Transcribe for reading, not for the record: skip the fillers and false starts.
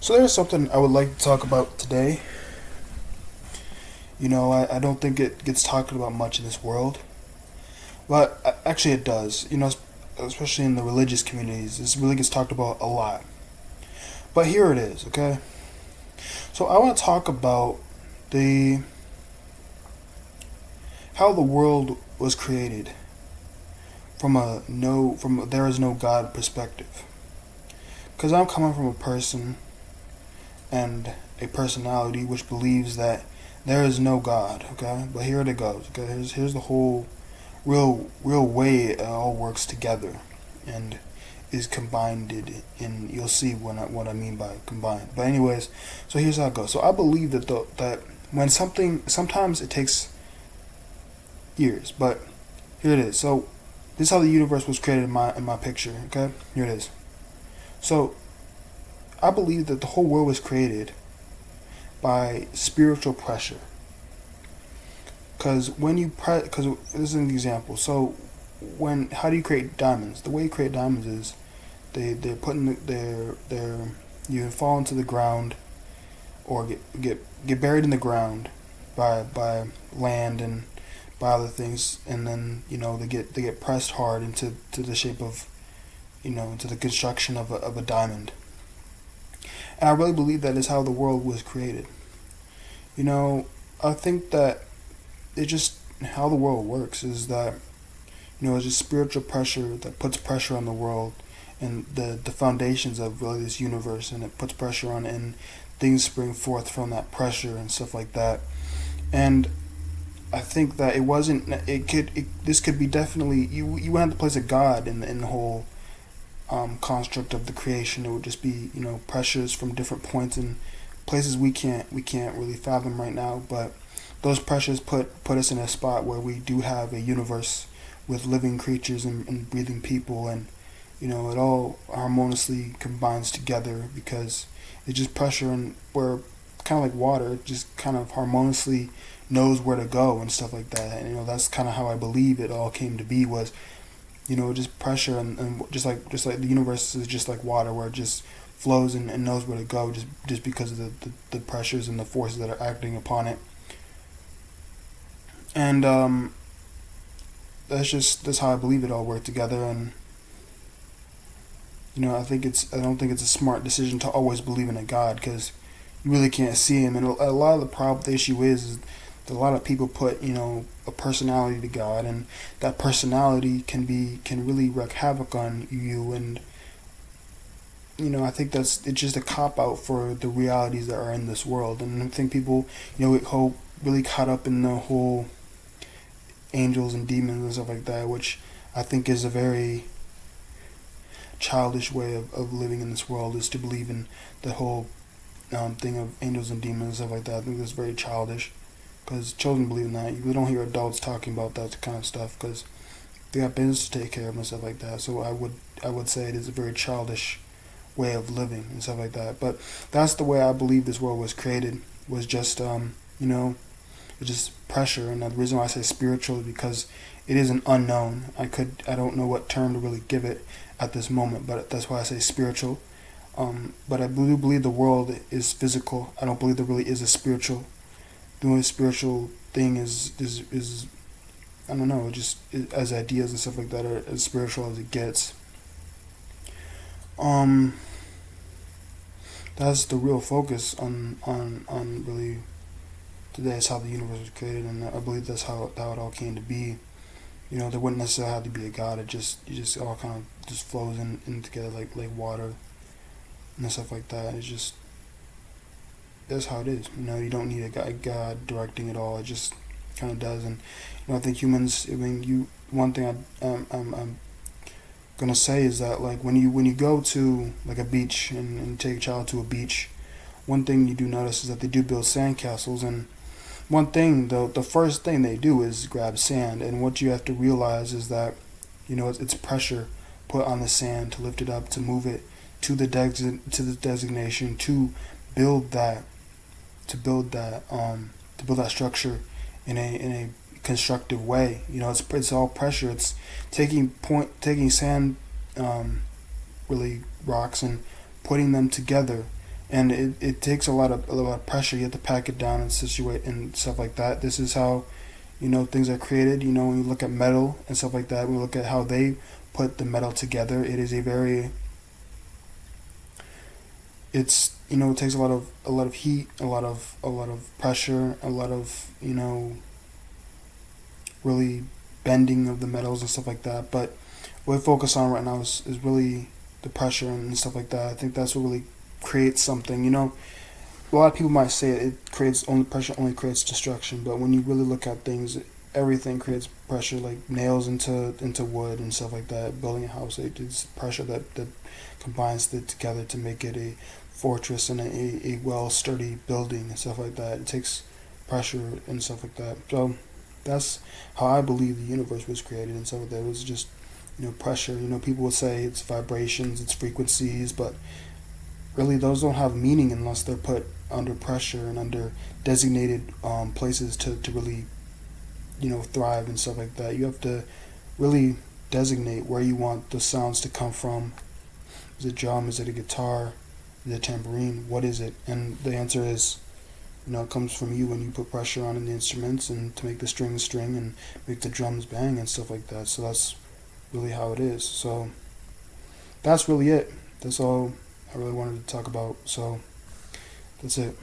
So there's something I would like to talk about today. I don't think it gets talked about much in this world, but actually it does. Especially in the religious communities, this really gets talked about a lot. But here it is, okay? So I want to talk about the how the world was created from a there is no God perspective. Because I'm coming from a person and a personality which believes that there is no God, okay? But here it goes, okay? Here's the whole real way it all works together and is combined in you'll see what I mean by combined. But anyways, so here's how it goes. So I believe that when something sometimes it takes years, but here it is. So this is how the universe was created in my picture, okay? Here it is. So I believe that the whole world was created by spiritual pressure. Because because this is an example. So when how do you create diamonds? The way you create diamonds is they're putting their you fall into the ground or get buried in the ground by land and by other things, and then they get pressed hard into the shape of into the construction of a diamond. And I really believe that is how the world was created. You know, I think that it just how the world works is that it's just spiritual pressure that puts pressure on the world and the foundations of really this universe, and it puts pressure on, and things spring forth from that pressure and stuff like that. And I think that it wasn't. This could be definitely you wouldn't have to place a god in the whole construct of the creation. It would just be pressures from different points and places we can't really fathom right now. But those pressures put us in a spot where we do have a universe with living creatures and breathing people, and it all harmoniously combines together because it's just pressure, and we're kind of like water. It just kind of harmoniously knows where to go and stuff like that. And that's kind of how I believe it all came to be, was just pressure, and just like the universe is just like water, where it just flows and knows where to go, just because of the pressures and the forces that are acting upon it. And that's how I believe it all worked together. And I don't think it's a smart decision to always believe in a God, because you really can't see him. And a lot of the issue is that a lot of people put a personality to God, and that personality can really wreak havoc on you. And I think it's just a cop out for the realities that are in this world. And I think people get really caught up in the whole angels and demons and stuff like that, which I think is a very childish way of living in this world, is to believe in the whole thing of angels and demons and stuff like that. I think that's very childish, because children believe in that. You don't hear adults talking about that kind of stuff, because they got business to take care of and stuff like that. So I would say it is a very childish way of living and stuff like that. But that's the way I believe this world was created, was just it's just pressure. And the reason why I say spiritual is because it is an unknown. I don't know what term to really give it at this moment, but that's why I say spiritual. But I do believe the world is physical. I don't believe there really is a spiritual. The only spiritual thing is I don't know, just as ideas and stuff like that are as spiritual as it gets. That's the real focus on really today, is how the universe was created, and I believe that's how it all came to be. There wouldn't necessarily have to be a god. You just all kind of just flows in together like water and stuff like that. It's just that's how it is. You don't need a god directing it all. It just kind of does. And I think humans. I mean, one thing I'm gonna say is that, like, when you go to like a beach and take a child to a beach, one thing you do notice is that they do build sandcastles. And one thing, the first thing they do is grab sand, and what you have to realize is that it's pressure put on the sand to lift it up, to move it to the designation, to build that to build that structure in a constructive way. It's all pressure. It's taking sand, really rocks, and putting them together and it takes a lot of pressure. You have to pack it down and situate and stuff like that. This is how, things are created. When you look at metal and stuff like that, we look at how they put the metal together. It is a very it's it takes a lot of heat, a lot of pressure, a lot of really bending of the metals and stuff like that. But what we focus on right now is really the pressure and stuff like that. I think that's what really creates something. A lot of people might say it creates only pressure only creates destruction, but when you really look at things, everything creates pressure, like nails into wood and stuff like that. Building a house, it's pressure that combines it together to make it a fortress and a well sturdy building and stuff like that. It takes pressure and stuff like that. So that's how I believe the universe was created and stuff like that. It was just pressure. People would say it's vibrations, it's frequencies, but really those don't have meaning unless they're put under pressure and under designated places to really thrive and stuff like that. You have to really designate where you want the sounds to come from. Is it drum? Is it a guitar? Is it a tambourine? What is it? And the answer is, it comes from you when you put pressure on the instruments and to make the strings string and make the drums bang and stuff like that. So that's really how it is. So that's really it. That's all I really wanted to talk about. So that's it.